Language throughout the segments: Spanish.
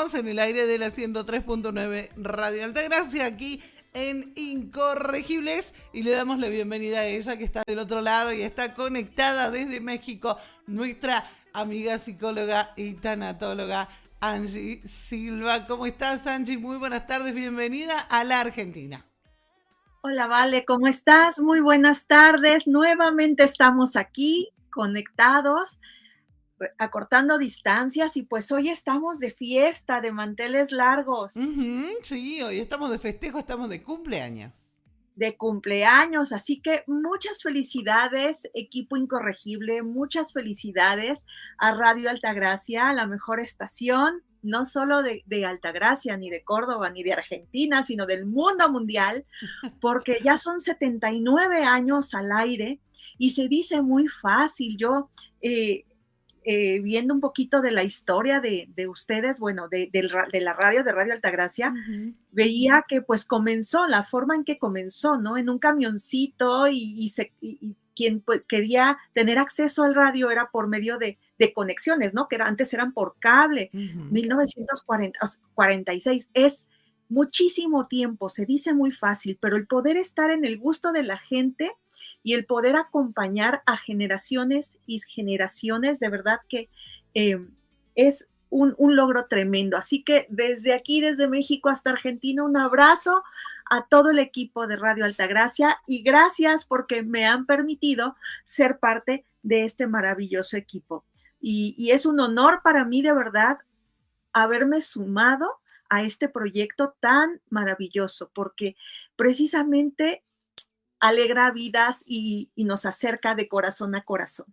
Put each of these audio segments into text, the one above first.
estamos en el aire de la 103.9 Radio Altagracia, aquí en Incorregibles, y le damos la bienvenida a ella que está del otro lado y está conectada desde México, nuestra amiga psicóloga y tanatóloga Angie Silva. ¿Cómo estás, Angie? Muy buenas tardes, bienvenida a la Argentina. Hola, Vale, ¿cómo estás? Muy buenas tardes. Nuevamente estamos aquí conectados, acortando distancias y pues hoy estamos de fiesta, de manteles largos, Sí, hoy estamos de festejo, estamos de cumpleaños. de cumpleaños, así que muchas felicidades, equipo incorregible, muchas felicidades a Radio Altagracia, la mejor estación, no solo de Altagracia, ni de Córdoba, ni de Argentina, sino del mundo mundial, porque ya son 79 años al aire y se dice muy fácil. Yo, viendo un poquito de la historia de ustedes, bueno, de la radio, de Radio Altagracia, veía que pues comenzó, la forma en que comenzó, ¿no? En un camioncito y quien pues, quería tener acceso al radio era por medio de conexiones, ¿no? Que antes eran por cable, 1946. Es muchísimo tiempo, se dice muy fácil, pero el poder estar en el gusto de la gente y el poder acompañar a generaciones y generaciones, de verdad que es un logro tremendo. Así que desde aquí, desde México hasta Argentina, un abrazo a todo el equipo de Radio Altagracia y gracias porque me han permitido ser parte de este maravilloso equipo. Y es un honor para mí, de verdad, haberme sumado a este proyecto tan maravilloso, porque precisamente alegra vidas y nos acerca de corazón a corazón.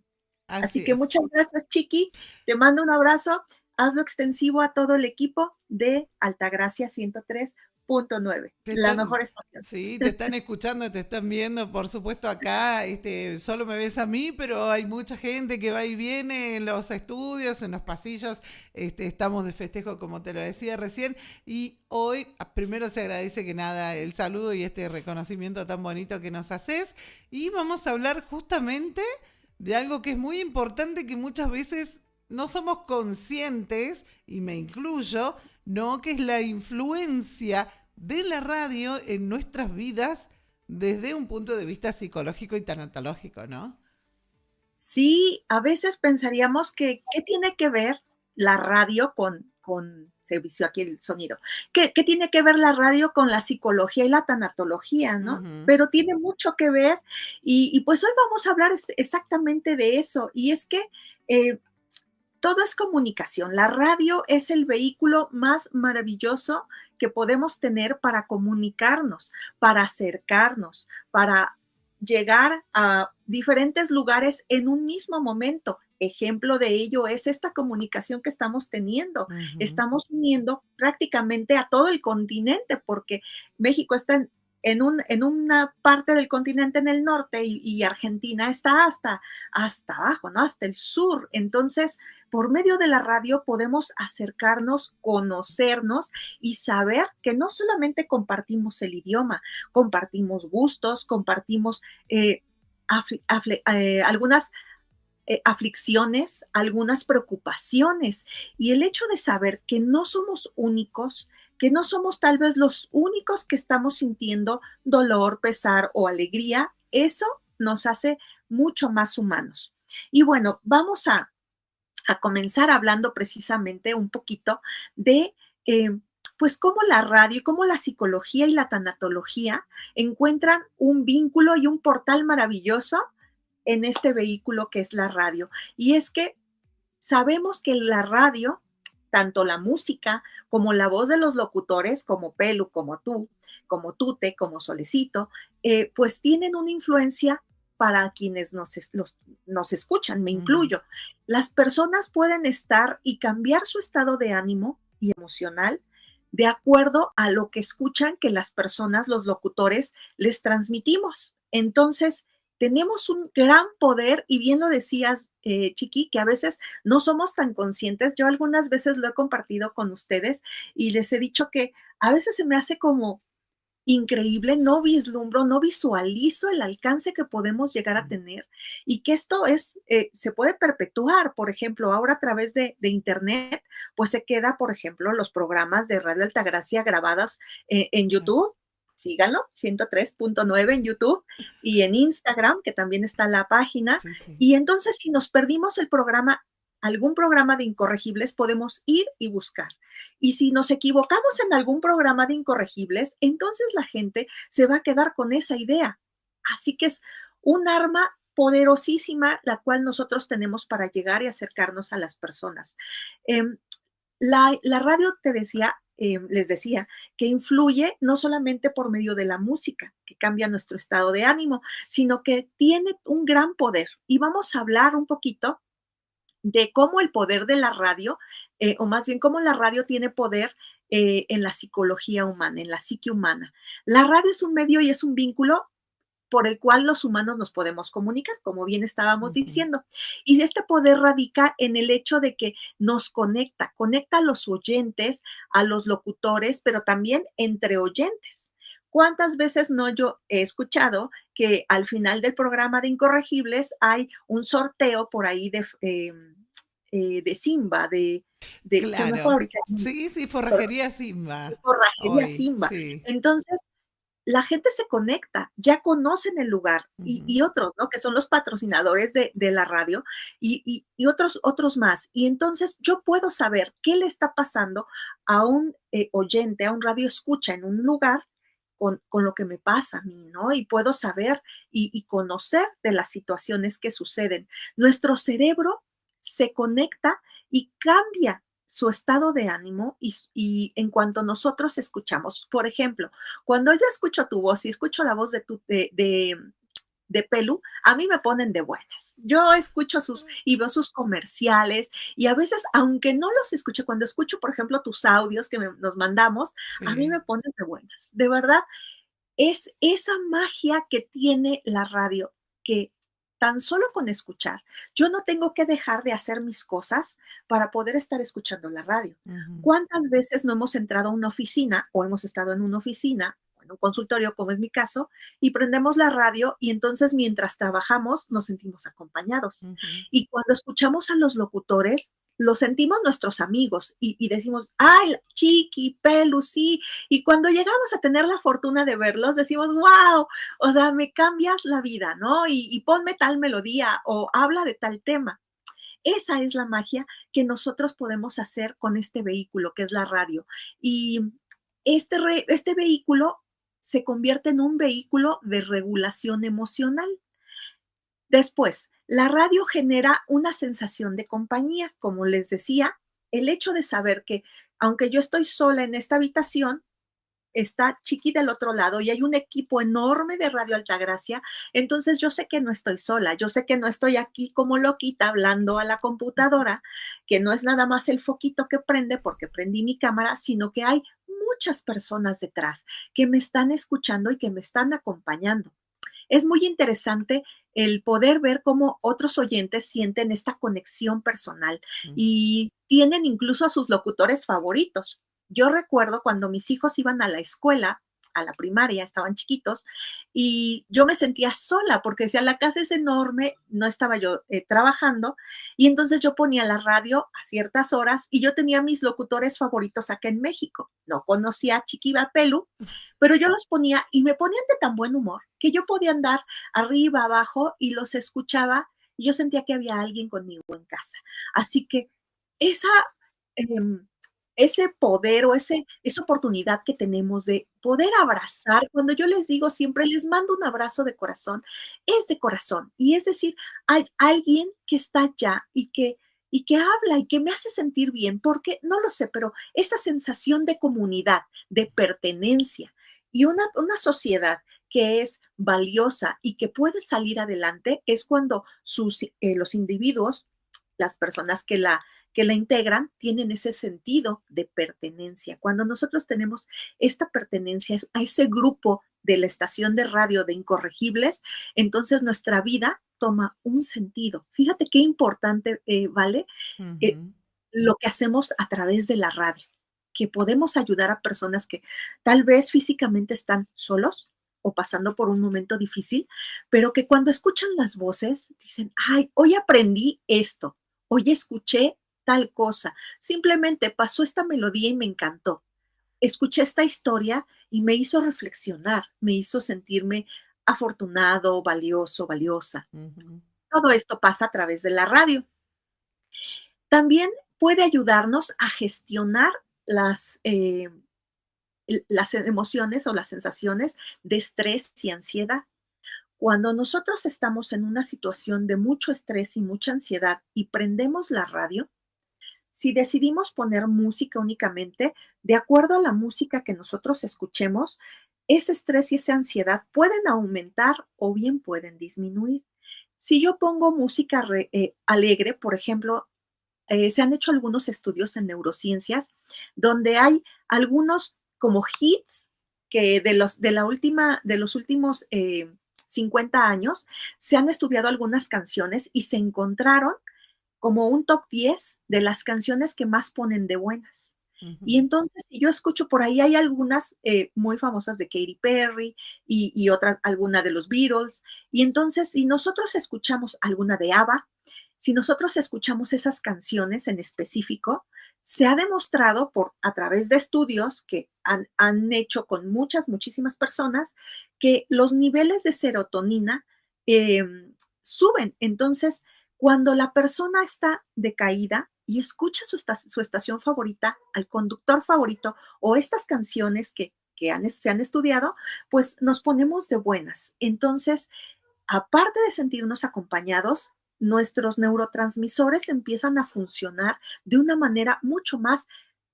Así Así que es. muchas gracias, Chiqui. Te mando un abrazo. Hazlo extensivo a todo el equipo de Altagracia 103.9, Te la están, mejor estación. sí, te están escuchando, te están viendo, por supuesto acá, solo me ves a mí, pero hay mucha gente que va y viene en los estudios, en los pasillos, estamos de festejo, como te lo decía recién, y hoy primero se agradece que nada el saludo y este reconocimiento tan bonito que nos haces, y vamos a hablar justamente de algo que es muy importante que muchas veces no somos conscientes, y me incluyo, ¿no? Que es la influencia de la radio en nuestras vidas desde un punto de vista psicológico y tanatológico, ¿no? Sí, a veces pensaríamos que ¿qué tiene que ver la radio con se vició aquí el sonido? ¿Qué tiene que ver la radio con la psicología y la tanatología, no? Ujú. Pero tiene mucho que ver y pues hoy vamos a hablar exactamente de eso. Y es que eh, todo es comunicación. La radio es el vehículo más maravilloso que podemos tener para comunicarnos, para acercarnos, para llegar a diferentes lugares en un mismo momento. Ejemplo de ello es esta comunicación que estamos teniendo. Ujú. Estamos uniendo prácticamente a todo el continente porque México está en una parte del continente en el norte y Argentina está hasta abajo, ¿no? Hasta el sur. Entonces, por medio de la radio podemos acercarnos, conocernos y saber que no solamente compartimos el idioma, compartimos gustos, compartimos algunas aflicciones, algunas preocupaciones. Y el hecho de saber que no somos únicos, que no somos tal vez los únicos que estamos sintiendo dolor, pesar o alegría, eso nos hace mucho más humanos. Y bueno, vamos a comenzar hablando precisamente un poquito de, pues, cómo la radio y cómo la psicología y la tanatología encuentran un vínculo y un portal maravilloso en este vehículo que es la radio. Y es que sabemos que la radio, tanto la música como la voz de los locutores, como Pelu, como tú, como Tute, como Solecito, pues tienen una influencia para quienes nos escuchan, me Ujú. incluyo. Las personas pueden estar y cambiar su estado de ánimo y emocional de acuerdo a lo que escuchan que las personas, los locutores, les transmitimos. Entonces, tenemos un gran poder y bien lo decías, Chiqui, que a veces no somos tan conscientes. Yo algunas veces lo he compartido con ustedes y les he dicho que a veces se me hace como increíble, no vislumbro, no visualizo el alcance que podemos llegar a tener y que esto se puede perpetuar. Por ejemplo, ahora a través de Internet, pues se queda, por ejemplo, los programas de Radio Altagracia grabados en Claro. YouTube. Síganlo, 103.9 en YouTube y en Instagram, que también está la página. Sí, sí. Y entonces, si nos perdimos el programa, algún programa de Incorregibles, podemos ir y buscar. Y si nos equivocamos en algún programa de Incorregibles, entonces la gente se va a quedar con esa idea. Así que es un arma poderosísima la cual nosotros tenemos para llegar y acercarnos a las personas. Eh, la radio, les decía, que influye no solamente por medio de la música, que cambia nuestro estado de ánimo, sino que tiene un gran poder. Y vamos a hablar un poquito de cómo el poder de la radio, o más bien cómo la radio tiene poder en la psicología humana, en la psique humana. La radio es un medio y es un vínculo por el cual los humanos nos podemos comunicar, como bien estábamos Ujú. diciendo. Y este poder radica en el hecho de que nos conecta a los oyentes, a los locutores, pero también entre oyentes. ¿Cuántas veces no yo he escuchado que al final del programa de Incorregibles hay un sorteo por ahí de Simba, se me fue Claro. ahorita el Sí, sí, nombre, Forrajería de Simba. forrajería Hoy, Simba. sí. Entonces, la gente se conecta, ya conocen el lugar y Ujú. otros, ¿no? Que son los patrocinadores de la radio y otros más. Y entonces yo puedo saber qué le está pasando a un oyente, a un radio escucha en un lugar con lo que me pasa a mí, ¿no? Y puedo saber y conocer de las situaciones que suceden. Nuestro cerebro se conecta y cambia su estado de ánimo y en cuanto nosotros escuchamos. Por ejemplo, cuando yo escucho tu voz y escucho la voz de Pelu, a mí me ponen de buenas. Yo escucho y veo sus comerciales y a veces, aunque no los escuche, cuando escucho, por ejemplo, tus audios que nos mandamos, a mí Sí. me pones de buenas. De verdad, es esa magia que tiene la radio, que tan solo con escuchar, yo no tengo que dejar de hacer mis cosas para poder estar escuchando la radio. Ujú. ¿Cuántas veces no hemos entrado a una oficina o hemos estado en una oficina o en un consultorio, como es mi caso, y prendemos la radio y entonces mientras trabajamos nos sentimos acompañados? Ujú. Y cuando escuchamos a los locutores, los sentimos nuestros amigos y decimos, ay, Chiqui, Pelu, sí, y cuando llegamos a tener la fortuna de verlos, decimos, wow, o sea, me cambias la vida, ¿no? Y ponme tal melodía o habla de tal tema. Esa es la magia que nosotros podemos hacer con este vehículo que es la radio. Y este vehículo se convierte en un vehículo de regulación emocional. Después, la radio genera una sensación de compañía. Como les decía, el hecho de saber que aunque yo estoy sola en esta habitación, está Chiqui del otro lado y hay un equipo enorme de Radio Altagracia, entonces yo sé que no estoy sola, yo sé que no estoy aquí como loquita hablando a la computadora, que no es nada más el foquito que prende porque prendí mi cámara, sino que hay muchas personas detrás que me están escuchando y que me están acompañando. Es muy interesante el poder ver cómo otros oyentes sienten esta conexión personal Ujú. y tienen incluso a sus locutores favoritos. Yo recuerdo cuando mis hijos iban a la escuela, a la primaria, estaban chiquitos, y yo me sentía sola porque decía, la casa es enorme, no estaba yo trabajando, y entonces yo ponía la radio a ciertas horas y yo tenía mis locutores favoritos acá en México. No conocía a Chiquiba Pelu, pero yo los ponía y me ponían de tan buen humor que yo podía andar arriba, abajo y los escuchaba y yo sentía que había alguien conmigo en casa. Así que esa, em, ese poder o esa oportunidad que tenemos de poder abrazar, cuando yo les digo siempre, les mando un abrazo de corazón, es de corazón. Y es decir, hay alguien que está allá y que habla y que me hace sentir bien, porque no lo sé, pero esa sensación de comunidad, de pertenencia y una sociedad que es valiosa y que puede salir adelante es cuando los individuos, las personas que la integran, tienen ese sentido de pertenencia. Cuando nosotros tenemos esta pertenencia a ese grupo de la estación de radio de Incorregibles, entonces nuestra vida toma un sentido. Fíjate qué importante, ¿vale? Eh, Ujú. lo que hacemos a través de la radio. que podemos ayudar a personas que tal vez físicamente están solos o pasando por un momento difícil, pero que cuando escuchan las voces dicen, ay, hoy aprendí esto, hoy escuché tal cosa, simplemente pasó esta melodía y me encantó. Escuché esta historia y me hizo reflexionar, me hizo sentirme afortunado, valioso, valiosa. Ujú. Todo esto pasa a través de la radio. También puede ayudarnos a gestionar las emociones o las sensaciones de estrés y ansiedad. Cuando nosotros estamos en una situación de mucho estrés y mucha ansiedad y prendemos la radio, si decidimos poner música únicamente, de acuerdo a la música que nosotros escuchemos, ese estrés y esa ansiedad pueden aumentar o bien pueden disminuir. Si yo pongo música alegre, por ejemplo, se han hecho algunos estudios en neurociencias donde hay algunos como hits que de los últimos 50 años se han estudiado algunas canciones y se encontraron como un top 10 de las canciones que más ponen de buenas. Y Ujú. entonces, si yo escucho por ahí, hay algunas muy famosas de Katy Perry y otras, alguna de los Beatles. Y entonces, si nosotros escuchamos alguna de ABBA, si nosotros escuchamos esas canciones en específico, se ha demostrado a través de estudios que han hecho con muchísimas personas, que los niveles de serotonina suben. Entonces, cuando la persona está decaída y escucha su estación favorita, al conductor favorito o estas canciones que se han estudiado, pues nos ponemos de buenas. Entonces, aparte de sentirnos acompañados, nuestros neurotransmisores empiezan a funcionar de una manera mucho más,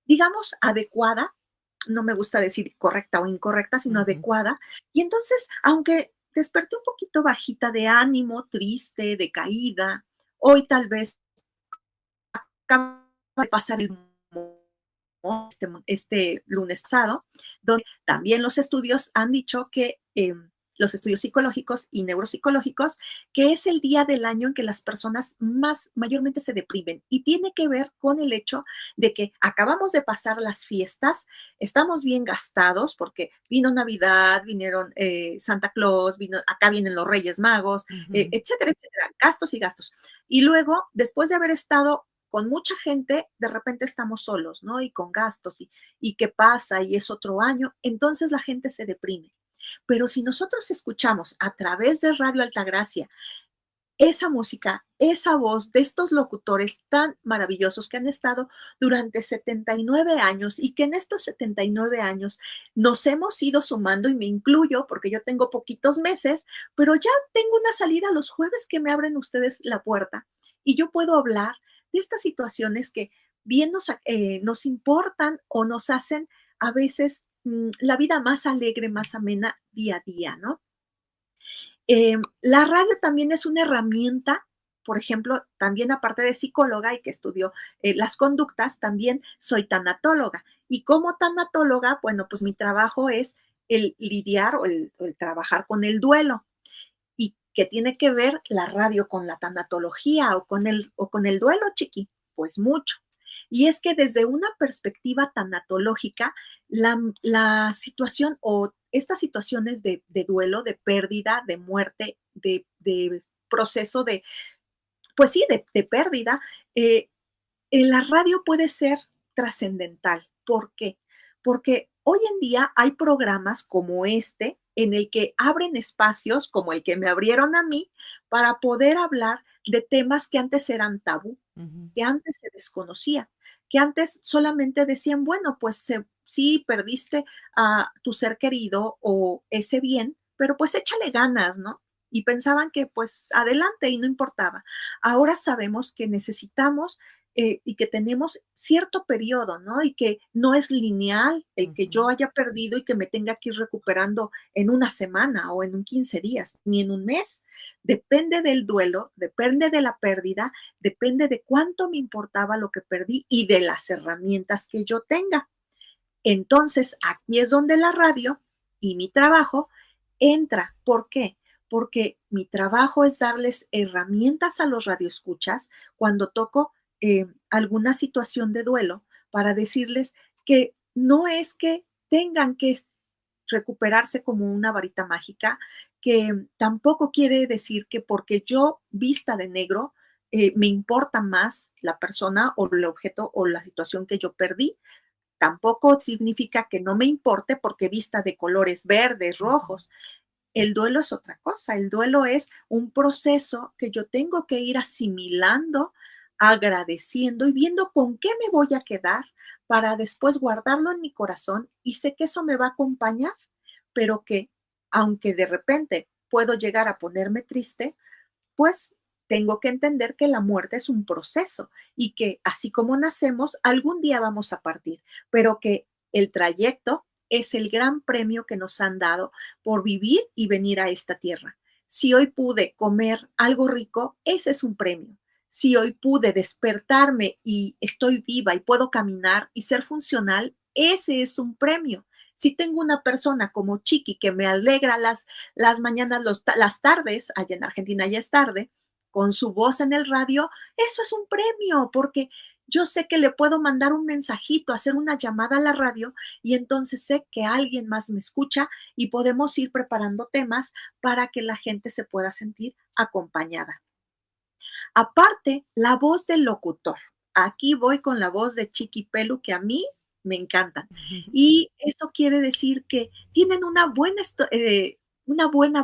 digamos, adecuada. No me gusta decir correcta o incorrecta, sino Ujú. adecuada. Y entonces, aunque desperté un poquito bajita de ánimo, triste, decaída, hoy tal vez acaba de pasar este lunes pasado, donde también los estudios han dicho que los estudios psicológicos y neuropsicológicos, que es el día del año en que las personas mayormente se deprimen y tiene que ver con el hecho de que acabamos de pasar las fiestas, estamos bien gastados porque vino Navidad, vinieron Santa Claus, acá vienen los Reyes Magos, Ujú. etcétera, etcétera, gastos y gastos. Y luego, después de haber estado con mucha gente, de repente estamos solos, ¿no? Y con gastos, y qué pasa, y es otro año, entonces la gente se deprime. Pero si nosotros escuchamos a través de Radio Altagracia esa música, esa voz de estos locutores tan maravillosos que han estado durante 79 años y que en estos 79 años nos hemos ido sumando, y me incluyo porque yo tengo poquitos meses, pero ya tengo una salida los jueves que me abren ustedes la puerta y yo puedo hablar de estas situaciones que bien nos importan o nos hacen a veces la vida más alegre, más amena día a día, ¿no? La radio también es una herramienta, por ejemplo, también aparte de psicóloga y que estudió las conductas, también soy tanatóloga. Y como tanatóloga, bueno, pues mi trabajo es el lidiar o el trabajar con el duelo. ¿Y qué tiene que ver la radio con la tanatología o con el duelo, chiqui? Pues mucho. Y es que desde una perspectiva tanatológica, la situación o estas situaciones de duelo, de pérdida, de muerte, de proceso de, pues sí, de pérdida, eh, en la radio puede ser trascendental. ¿Por qué? Porque hoy en día hay programas como este en el que abren espacios como el que me abrieron a mí para poder hablar de temas que antes eran tabú, Ujú. que antes se desconocía, que antes solamente decían, bueno, pues sí, perdiste a tu ser querido o ese bien, pero pues échale ganas, ¿no? Y pensaban que pues adelante y no importaba. Ahora sabemos que necesitamos y que tenemos cierto periodo, ¿no? Y que no es lineal el que yo Ujú. haya perdido y que me tenga que ir recuperando en una semana o en un 15 días, ni en un mes. Depende del duelo, depende de la pérdida, depende de cuánto me importaba lo que perdí y de las herramientas que yo tenga. Entonces, aquí es donde la radio y mi trabajo entra. ¿Por qué? Porque mi trabajo es darles herramientas a los radioescuchas cuando toco alguna situación de duelo para decirles que no es que tengan que recuperarse como una varita mágica, que tampoco quiere decir que porque yo vista de negro, me importa más la persona o el objeto o la situación que yo perdí. Tampoco significa que no me importe porque vista de colores verdes, Ujú. rojos. El duelo es otra cosa. El duelo es un proceso que yo tengo que ir asimilando, agradeciendo y viendo con qué me voy a quedar para después guardarlo en mi corazón y sé que eso me va a acompañar, pero que aunque de repente puedo llegar a ponerme triste, pues tengo que entender que la muerte es un proceso y que así como nacemos, algún día vamos a partir, pero que el trayecto es el gran premio que nos han dado por vivir y venir a esta tierra. Si hoy pude comer algo rico, ese es un premio. Si hoy pude despertarme y estoy viva y puedo caminar y ser funcional, ese es un premio. Si tengo una persona como Chiqui que me alegra las mañanas, las tardes, allá en Argentina ya es tarde, con su voz en el radio, eso es un premio, porque yo sé que le puedo mandar un mensajito, hacer una llamada a la radio y entonces sé que alguien más me escucha y podemos ir preparando temas para que la gente se pueda sentir acompañada. Aparte, la voz del locutor. Aquí voy con la voz de Chiqui Pelu, que a mí me encantan. Y eso quiere decir que tienen una buena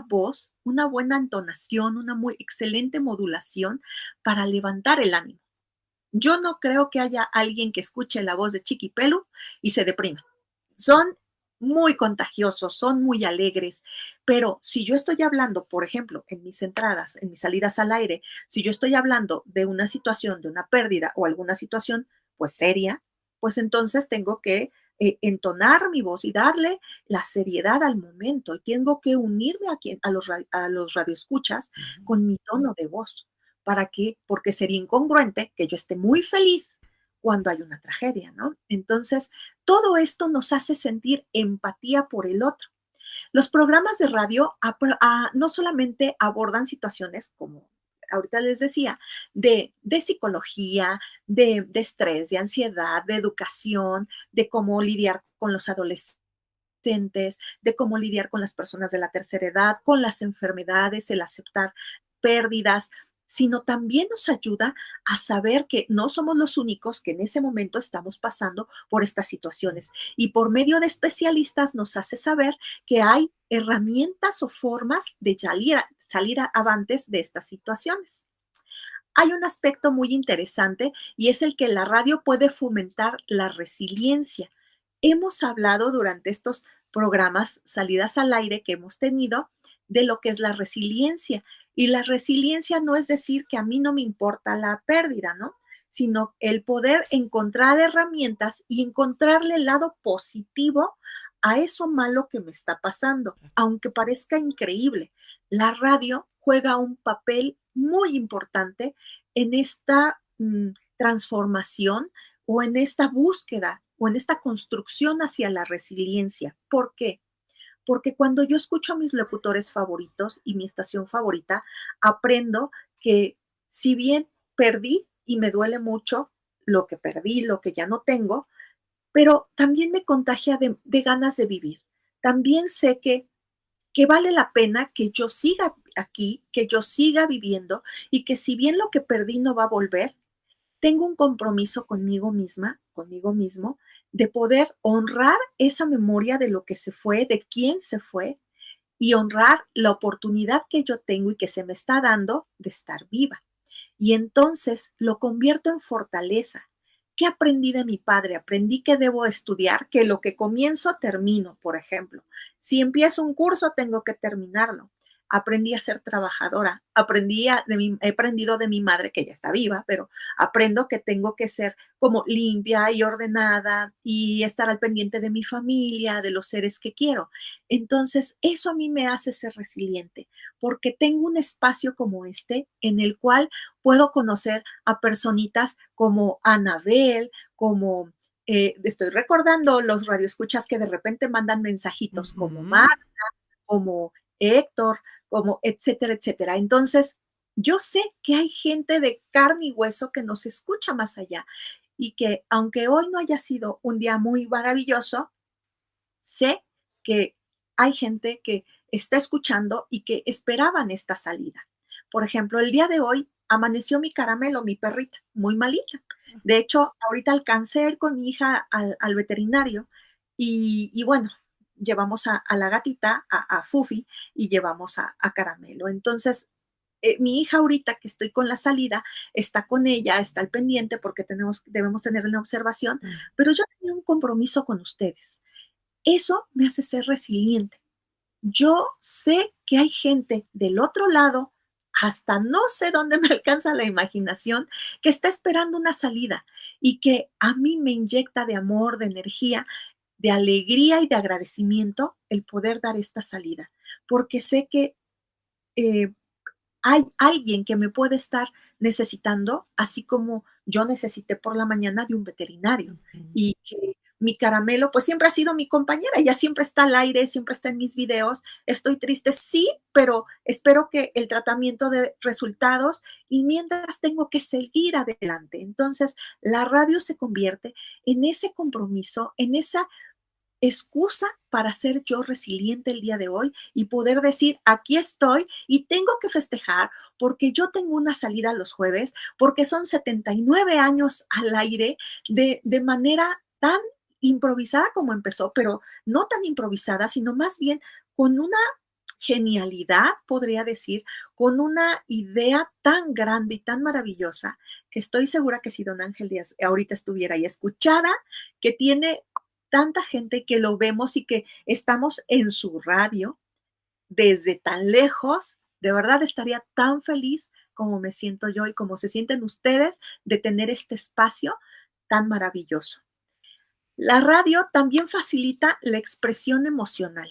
voz, una buena entonación, una muy excelente modulación para levantar el ánimo. Yo no creo que haya alguien que escuche la voz de Chiqui Pelu y se deprima. Son muy contagiosos, son muy alegres, pero si yo estoy hablando, por ejemplo, en mis entradas, en mis salidas al aire, si yo estoy hablando de una situación, de una pérdida o alguna situación, pues seria, pues entonces tengo que entonar mi voz y darle la seriedad al momento. Y tengo que unirme a los radioescuchas con mi tono de voz. ¿Para qué? Porque sería incongruente que yo esté muy feliz cuando hay una tragedia, ¿no? Entonces, todo esto nos hace sentir empatía por el otro. Los programas de radio no solamente abordan situaciones como ahorita les decía, de psicología, de estrés, de ansiedad, de educación, de cómo lidiar con los adolescentes, de cómo lidiar con las personas de la tercera edad, con las enfermedades, el aceptar pérdidas, sino también nos ayuda a saber que no somos los únicos que en ese momento estamos pasando por estas situaciones. Y por medio de especialistas nos hace saber que hay herramientas o formas de salir avantes de estas situaciones. Hay un aspecto muy interesante y es el que la radio puede fomentar la resiliencia. Hemos hablado durante estos programas, salidas al aire que hemos tenido, de lo que es la resiliencia. Y la resiliencia no es decir que a mí no me importa la pérdida, ¿no? Sino el poder encontrar herramientas y encontrarle el lado positivo a eso malo que me está pasando, aunque parezca increíble. La radio juega un papel muy importante en esta transformación o en esta búsqueda o en esta construcción hacia la resiliencia. ¿Por qué? Porque cuando yo escucho a mis locutores favoritos y mi estación favorita, aprendo que si bien perdí y me duele mucho lo que perdí, lo que ya no tengo, pero también me contagia de ganas de vivir. También sé que vale la pena que yo siga aquí, que yo siga viviendo y que si bien lo que perdí no va a volver, tengo un compromiso conmigo misma, conmigo mismo, de poder honrar esa memoria de lo que se fue, de quién se fue y honrar la oportunidad que yo tengo y que se me está dando de estar viva. Y entonces lo convierto en fortaleza. ¿Qué aprendí de mi padre? Aprendí que debo estudiar, que lo que comienzo termino, por ejemplo. Si empiezo un curso, tengo que terminarlo. Aprendí a ser trabajadora, he aprendido de mi madre, que ya está viva, pero aprendo que tengo que ser como limpia y ordenada y estar al pendiente de mi familia, de los seres que quiero. Entonces, eso a mí me hace ser resiliente, porque tengo un espacio como este en el cual puedo conocer a personitas como Anabel, como estoy recordando los radioescuchas que de repente mandan mensajitos como Ujú. Marta, como Héctor, como etcétera, etcétera. Entonces, yo sé que hay gente de carne y hueso que nos escucha más allá y que aunque hoy no haya sido un día muy maravilloso, sé que hay gente que está escuchando y que esperaban esta salida. Por ejemplo, el día de hoy amaneció mi Caramelo, mi perrita, muy malita. De hecho, ahorita alcancé a ir con mi hija al veterinario y bueno, llevamos a la gatita, a Fufi, y llevamos a Caramelo. Entonces, mi hija ahorita que estoy con la salida, está con ella, está al pendiente porque debemos tener en observación, Mm. pero yo tenía un compromiso con ustedes. Eso me hace ser resiliente. Yo sé que hay gente del otro lado, hasta no sé dónde me alcanza la imaginación, que está esperando una salida y que a mí me inyecta de amor, de energía, de alegría y de agradecimiento el poder dar esta salida, porque sé que eh, hay alguien que me puede estar necesitando, así como yo necesité por la mañana de un veterinario. Ujú. Y que mi Caramelo, pues siempre ha sido mi compañera, ella siempre está al aire, siempre está en mis videos. Estoy triste, sí, pero espero que el tratamiento dé resultados y mientras tengo que seguir adelante. Entonces, la radio se convierte en ese compromiso, en esa excusa para ser yo resiliente el día de hoy y poder decir, aquí estoy y tengo que festejar porque yo tengo una salida los jueves, porque son 79 años al aire de manera tan improvisada como empezó, pero no tan improvisada, sino más bien con una genialidad, podría decir, con una idea tan grande y tan maravillosa que estoy segura que si don Ángel Díaz ahorita estuviera y escuchara que tiene tanta gente que lo vemos y que estamos en su radio desde tan lejos, de verdad estaría tan feliz como me siento yo y como se sienten ustedes de tener este espacio tan maravilloso. La radio también facilita la expresión emocional.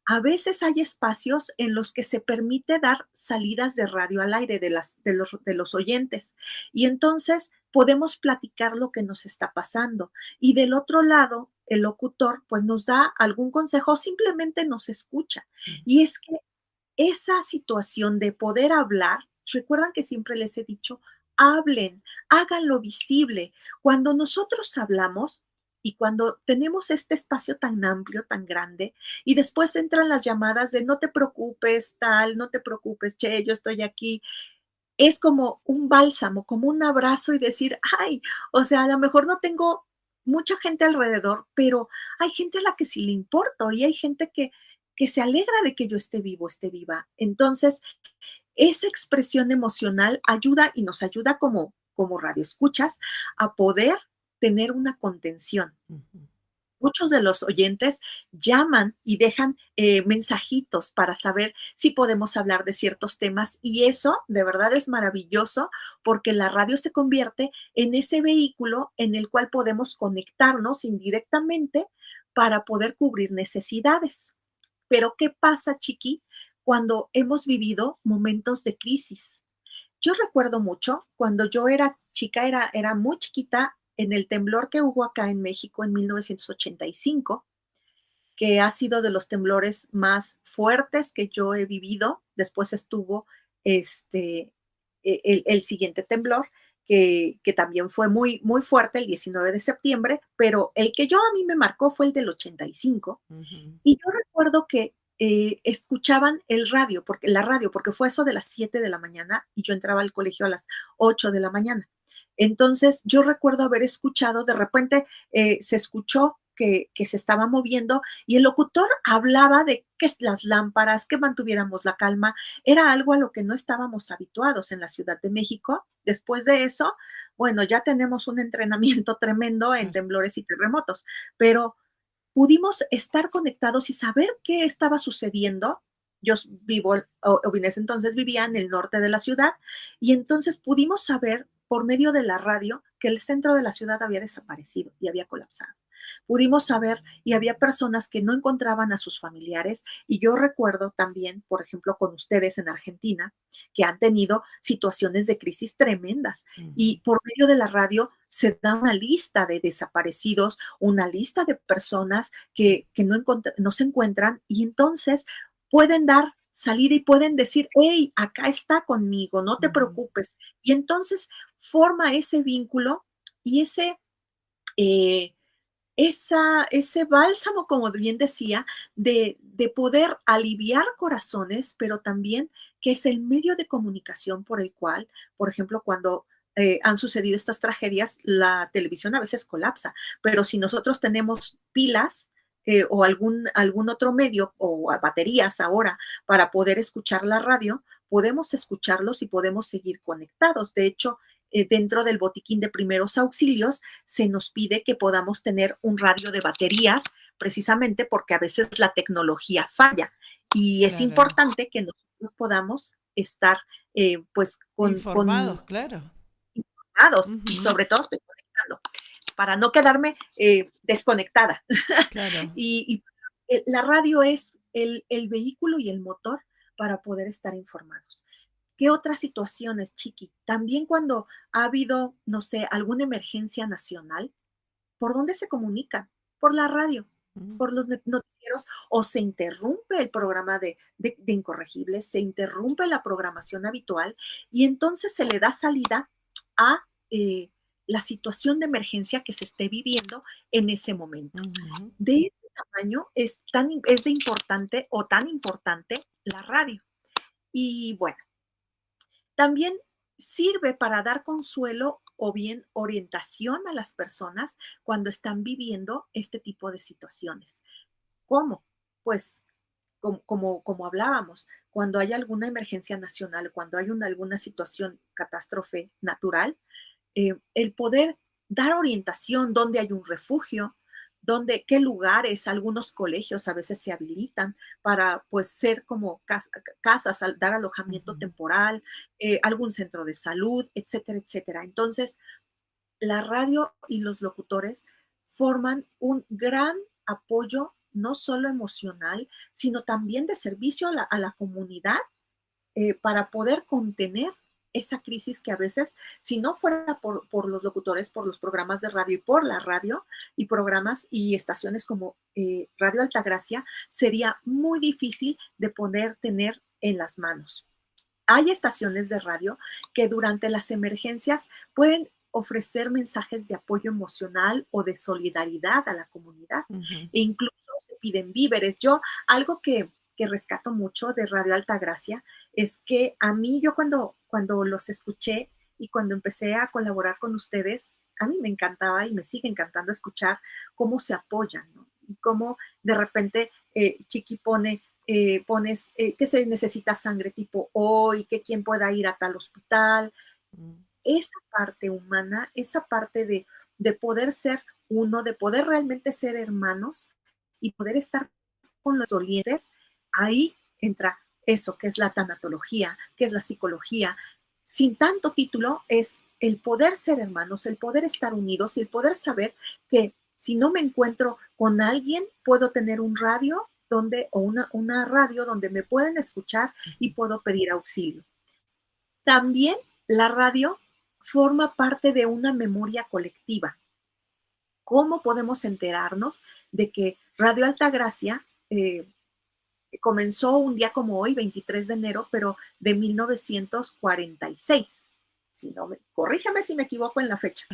A veces hay espacios en los que se permite dar salidas de radio al aire de los oyentes y entonces podemos platicar lo que nos está pasando. Y del otro lado, el locutor pues nos da algún consejo o simplemente nos escucha. Mm. Y es que esa situación de poder hablar, recuerdan que siempre les he dicho, hablen, háganlo visible. Cuando nosotros hablamos y cuando tenemos este espacio tan amplio, tan grande, y después entran las llamadas de no te preocupes, tal, no te preocupes, che, yo estoy aquí, es como un bálsamo, como un abrazo y decir, ay, o sea, a lo mejor no tengo mucha gente alrededor, pero hay gente a la que sí le importo y hay gente que se alegra de que yo esté vivo, esté viva. Entonces, esa expresión emocional ayuda y nos ayuda como radioescuchas a poder tener una contención. Ujú. Muchos de los oyentes llaman y dejan mensajitos para saber si podemos hablar de ciertos temas y eso de verdad es maravilloso porque la radio se convierte en ese vehículo en el cual podemos conectarnos indirectamente para poder cubrir necesidades. Pero ¿qué pasa, Chiqui, cuando hemos vivido momentos de crisis? Yo recuerdo mucho cuando yo era chica, era muy chiquita, en el temblor que hubo acá en México en 1985, que ha sido de los temblores más fuertes que yo he vivido. Después estuvo este, el siguiente temblor, que también fue muy, muy fuerte, el 19 de septiembre, pero el que yo a mí me marcó fue el del 85. Ujú. Y yo recuerdo que escuchaban el radio, porque la radio, porque fue eso de las 7 de la mañana y yo entraba al colegio a las 8 de la mañana. Entonces, yo recuerdo haber escuchado, de repente se escuchó que se estaba moviendo y el locutor hablaba de que las lámparas, que mantuviéramos la calma, era algo a lo que no estábamos habituados en la Ciudad de México. Después de eso, bueno, ya tenemos un entrenamiento tremendo en Claro. temblores y terremotos, pero pudimos estar conectados y saber qué estaba sucediendo. Yo vivo, o en ese entonces vivía en el norte de la ciudad, y entonces pudimos saber por medio de la radio que el centro de la ciudad había desaparecido y había colapsado. Pudimos saber y había personas que no encontraban a sus familiares y yo recuerdo también, por ejemplo, con ustedes en Argentina, que han tenido situaciones de crisis tremendas Ujú. y por medio de la radio se da una lista de desaparecidos, una lista de personas que no se encuentran y entonces pueden dar salida y pueden decir, hey, acá está conmigo, no te Ujú. preocupes. Y entonces forma ese vínculo Y eh, ese bálsamo, como bien decía, de poder aliviar corazones, pero también que es el medio de comunicación por el cual, por ejemplo, cuando han sucedido estas tragedias, la televisión a veces colapsa, pero si nosotros tenemos pilas o algún otro medio o baterías ahora para poder escuchar la radio, podemos escucharlos y podemos seguir conectados. De hecho, dentro del botiquín de primeros auxilios, se nos pide que podamos tener un radio de baterías, precisamente porque a veces la tecnología falla y es Claro. importante que nosotros podamos estar pues con Informados, claro. informados y Ujú. sobre todo estoy conectando para no quedarme desconectada. Claro. y la radio es el vehículo y el motor para poder estar informados. ¿Qué otras situaciones, Chiqui? También cuando ha habido, no sé, alguna emergencia nacional, ¿por dónde se comunican? Por la radio, Mm. por los noticieros, o se interrumpe el programa de Incorregibles, se interrumpe la programación habitual y entonces se le da salida a la situación de emergencia que se esté viviendo en ese momento. Ujú. De ese tamaño es de importante o tan importante la radio. Y bueno, también sirve para dar consuelo o bien orientación a las personas cuando están viviendo este tipo de situaciones. ¿Cómo? Pues como hablábamos, cuando hay alguna emergencia nacional, cuando hay alguna situación, catástrofe natural, el poder dar orientación, dónde hay un refugio, dónde, qué lugares, algunos colegios a veces se habilitan para pues ser como casas, dar alojamiento Ujú. temporal, algún centro de salud, etcétera, etcétera. Entonces, la radio y los locutores forman un gran apoyo, no solo emocional, sino también de servicio a la comunidad para poder contener esa crisis que a veces, si no fuera por los locutores, por los programas de radio y por la radio y programas y estaciones como Radio Altagracia, sería muy difícil de poder tener en las manos. Hay estaciones de radio que durante las emergencias pueden ofrecer mensajes de apoyo emocional o de solidaridad a la comunidad Ujú. e incluso se piden víveres. Algo que rescato mucho de Radio Altagracia es que a mí, yo cuando los escuché y cuando empecé a colaborar con ustedes, a mí me encantaba y me sigue encantando escuchar cómo se apoyan, ¿no? Y cómo de repente Chiqui pones que se necesita sangre tipo O y que quién pueda ir a tal hospital. Mm. Esa parte humana, esa parte de poder ser uno, de poder realmente ser hermanos y poder estar con los dolientes, ahí entra eso que es la tanatología, que es la psicología. Sin tanto título es el poder ser hermanos, el poder estar unidos y el poder saber que si no me encuentro con alguien, puedo tener un radio o una radio donde me pueden escuchar y Ujú. puedo pedir auxilio. También la radio forma parte de una memoria colectiva. ¿Cómo podemos enterarnos de que Radio Altagracia comenzó un día como hoy, 23 de enero, pero de 1946? Si no corrígeme si me equivoco en la fecha.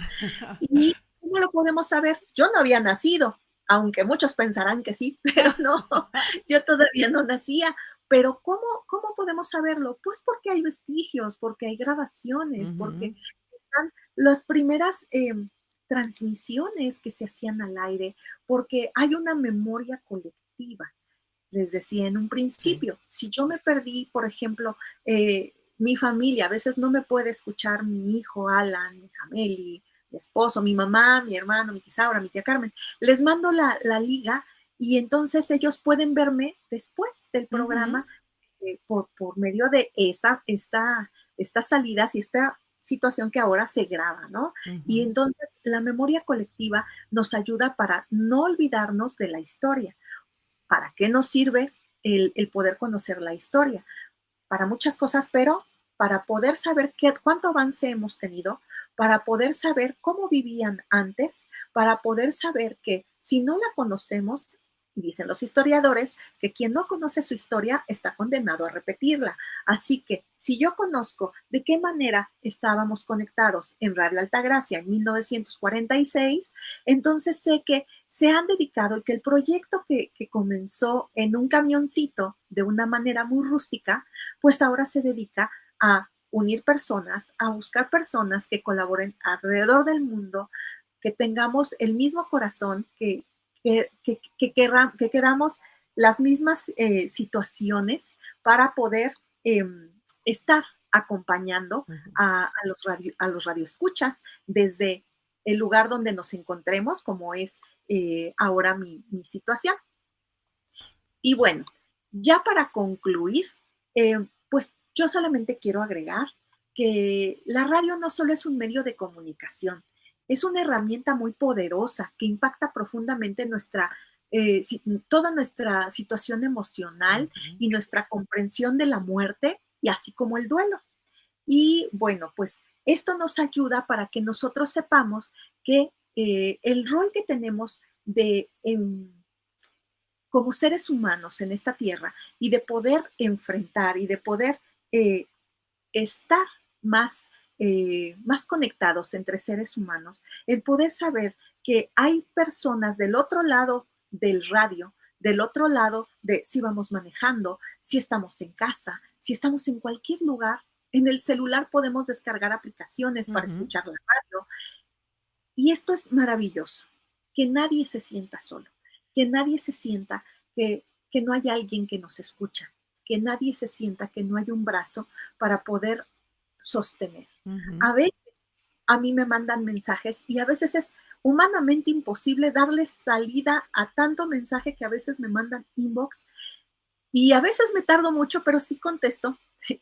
¿Y cómo lo podemos saber? Yo no había nacido, aunque muchos pensarán que sí, pero no, yo todavía no nacía. Pero ¿cómo podemos saberlo? Pues porque hay vestigios, porque hay grabaciones, porque Ujú. están las primeras transmisiones que se hacían al aire, porque hay una memoria colectiva. Les decía en un Sí. principio, si yo me perdí, por ejemplo, mi familia, a veces no me puede escuchar mi hijo Alan, mi Jameli, mi esposo, mi mamá, mi hermano, mi Tisaura, mi tía Carmen. Les mando la liga y entonces ellos pueden verme después del Ujú. programa por medio de estas salidas y esta situación que ahora se graba, ¿no? Y Ujú. entonces la memoria colectiva nos ayuda para no olvidarnos de la historia. ¿Para qué nos sirve el poder conocer la historia? Para muchas cosas, pero para poder saber cuánto avance hemos tenido, para poder saber cómo vivían antes, para poder saber que si no la conocemos, y dicen los historiadores que quien no conoce su historia está condenado a repetirla. Así que si yo conozco de qué manera estábamos conectados en Radio Altagracia en 1946, entonces sé que se han dedicado y que el proyecto que comenzó en un camioncito de una manera muy rústica, pues ahora se dedica a unir personas, a buscar personas que colaboren alrededor del mundo, que tengamos el mismo corazón, que queramos las mismas situaciones para poder estar acompañando a los radioescuchas desde el lugar donde nos encontremos, como es ahora mi situación. Y bueno, ya para concluir, pues yo solamente quiero agregar que la radio no solo es un medio de comunicación, es una herramienta muy poderosa que impacta profundamente toda nuestra situación emocional y nuestra comprensión de la muerte y así como el duelo. Y bueno, pues esto nos ayuda para que nosotros sepamos que el rol que tenemos como seres humanos en esta tierra y de poder enfrentar y de poder eh, estar más conectados entre seres humanos, el poder saber que hay personas del otro lado del radio, del otro lado de si vamos manejando, si estamos en casa, si estamos en cualquier lugar, en el celular podemos descargar aplicaciones para escuchar la radio. Y esto es maravilloso, que nadie se sienta solo, que nadie se sienta que no hay alguien que nos escucha, que nadie se sienta que no hay un brazo para poder sostener. A veces a mí me mandan mensajes y a veces es humanamente imposible darles salida a tanto mensaje que a veces me mandan inbox y a veces me tardo mucho, pero sí contesto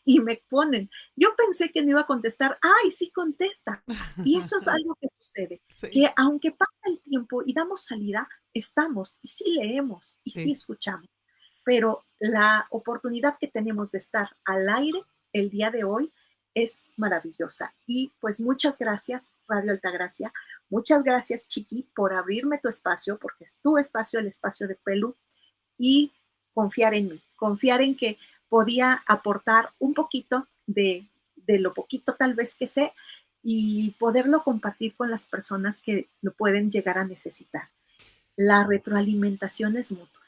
y me ponen, yo pensé que no iba a contestar, ¡ay, sí contesta! Y eso es algo que sucede, Sí, que aunque pasa el tiempo y damos salida, estamos y sí leemos y sí sí. escuchamos, pero la oportunidad que tenemos de estar al aire el día de hoy es maravillosa. Y pues muchas gracias, Radio Altagracia, muchas gracias, Chiqui, por abrirme tu espacio, porque es tu espacio, el espacio de Pelu, y confiar en mí, confiar en que podía aportar un poquito de lo poquito tal vez que sé y poderlo compartir con las personas que lo pueden llegar a necesitar. La retroalimentación es mutua.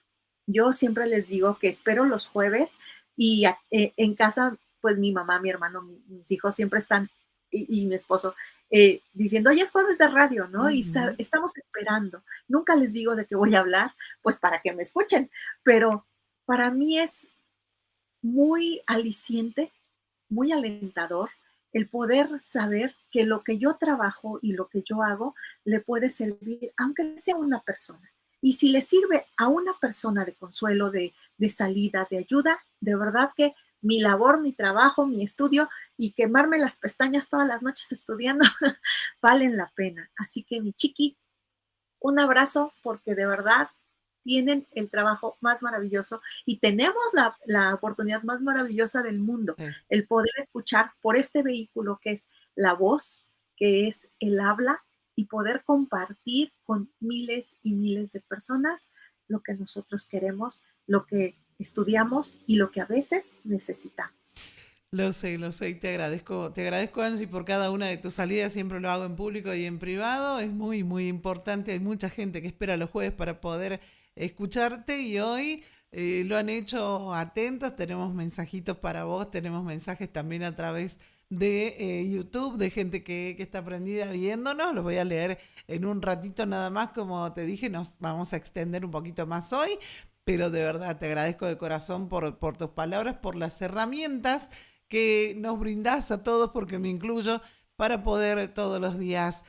Yo siempre les digo que espero los jueves y en casa, pues mi mamá, mi hermano, mis hijos siempre están y mi esposo diciendo, oye, es jueves de radio, ¿no? Y estamos esperando. Nunca les digo de qué voy a hablar, pues para que me escuchen, pero para mí es muy aliciente, muy alentador el poder saber que lo que yo trabajo y lo que yo hago le puede servir, aunque sea una persona. Y si le sirve a una persona de consuelo, de salida, de ayuda, de verdad que mi labor, mi trabajo, mi estudio y quemarme las pestañas todas las noches estudiando valen la pena. Así que mi chiqui, un abrazo porque de verdad tienen el trabajo más maravilloso y tenemos la oportunidad más maravillosa del mundo, Sí. el poder escuchar por este vehículo que es la voz, que es el habla y poder compartir con miles y miles de personas lo que nosotros queremos, lo que estudiamos y lo que a veces necesitamos. Lo sé, y te agradezco Angie por cada una de tus salidas, siempre lo hago en público y en privado, es muy, muy importante, hay mucha gente que espera los jueves para poder escucharte y hoy lo han hecho atentos, tenemos mensajitos para vos, tenemos mensajes también a través de YouTube, de gente que está prendida viéndonos, los voy a leer en un ratito nada más, como te dije, nos vamos a extender un poquito más hoy, pero de verdad te agradezco de corazón por tus palabras, por las herramientas que nos brindás a todos, porque me incluyo, para poder todos los días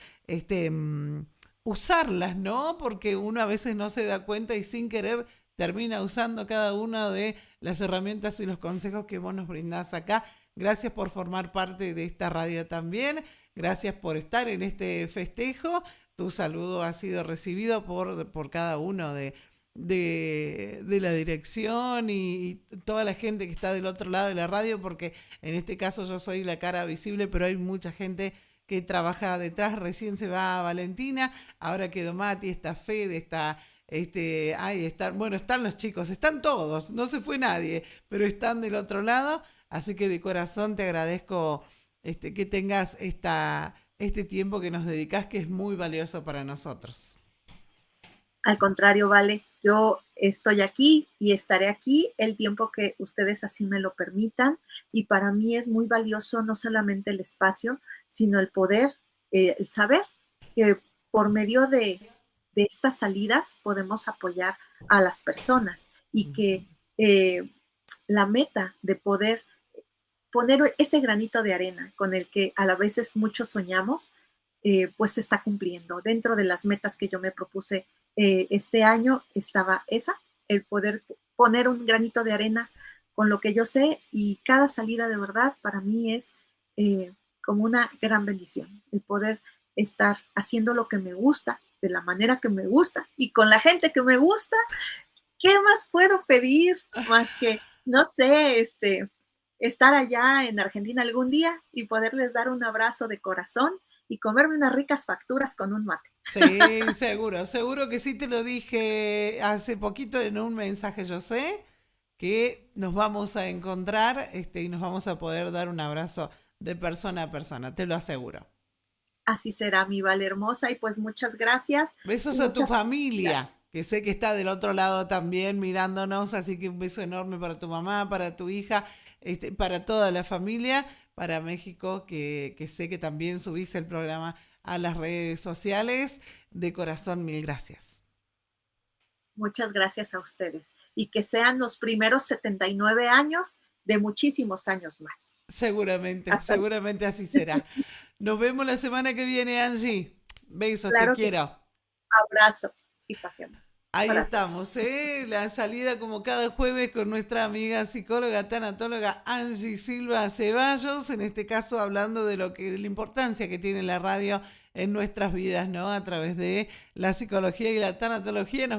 usarlas, ¿no? Porque uno a veces no se da cuenta y sin querer termina usando cada una de las herramientas y los consejos que vos nos brindás acá. Gracias por formar parte de esta radio también. Gracias por estar en este festejo. Tu saludo ha sido recibido por cada uno de la dirección y toda la gente que está del otro lado de la radio, porque en este caso yo soy la cara visible, pero hay mucha gente que trabaja detrás. Recién se va Valentina, ahora quedó Mati, está Fede, está Ahí están, bueno, están los chicos, están todos, no se fue nadie, pero están del otro lado. Así que de corazón te agradezco que tengas este tiempo que nos dedicas, que es muy valioso para nosotros. Al contrario, Vale, yo estoy aquí y estaré aquí el tiempo que ustedes así me lo permitan, y para mí es muy valioso no solamente el espacio, sino el poder, el saber que por medio de estas salidas podemos apoyar a las personas, y que la meta de poder poner ese granito de arena con el que a la veces muchos soñamos, pues se está cumpliendo. Dentro de las metas que yo me propuse este año estaba esa, el poder poner un granito de arena con lo que yo sé, y cada salida de verdad para mí es como una gran bendición, el poder estar haciendo lo que me gusta, de la manera que me gusta y con la gente que me gusta. ¿Qué más puedo pedir más que, no sé, estar allá en Argentina algún día y poderles dar un abrazo de corazón y comerme unas ricas facturas con un mate? Sí, seguro, seguro que sí, te lo dije hace poquito en un mensaje, yo sé que nos vamos a encontrar y nos vamos a poder dar un abrazo de persona a persona, te lo aseguro. Así será, mi Vale hermosa, y pues muchas gracias. Y Besos a tu muchas familia, felicidades. que sé que está del otro lado también mirándonos, así que un beso enorme para tu mamá, para tu hija, para toda la familia, para México, que sé que también subiste el programa a las redes sociales. De corazón, mil gracias. Muchas gracias a ustedes, y que sean los primeros 79 años de muchísimos años más. Seguramente, Hasta luego. seguramente así será. Nos vemos la semana que viene, Angie. Besos, te Claro que sí. quiero. Abrazo y pasión Ahí para estamos, todos. ¿eh? La salida como cada jueves con nuestra amiga psicóloga, tanatóloga Angie Silva Ceballos, en este caso hablando de la importancia que tiene la radio en nuestras vidas, ¿no? A través de la psicología y la tanatología. Nos vamos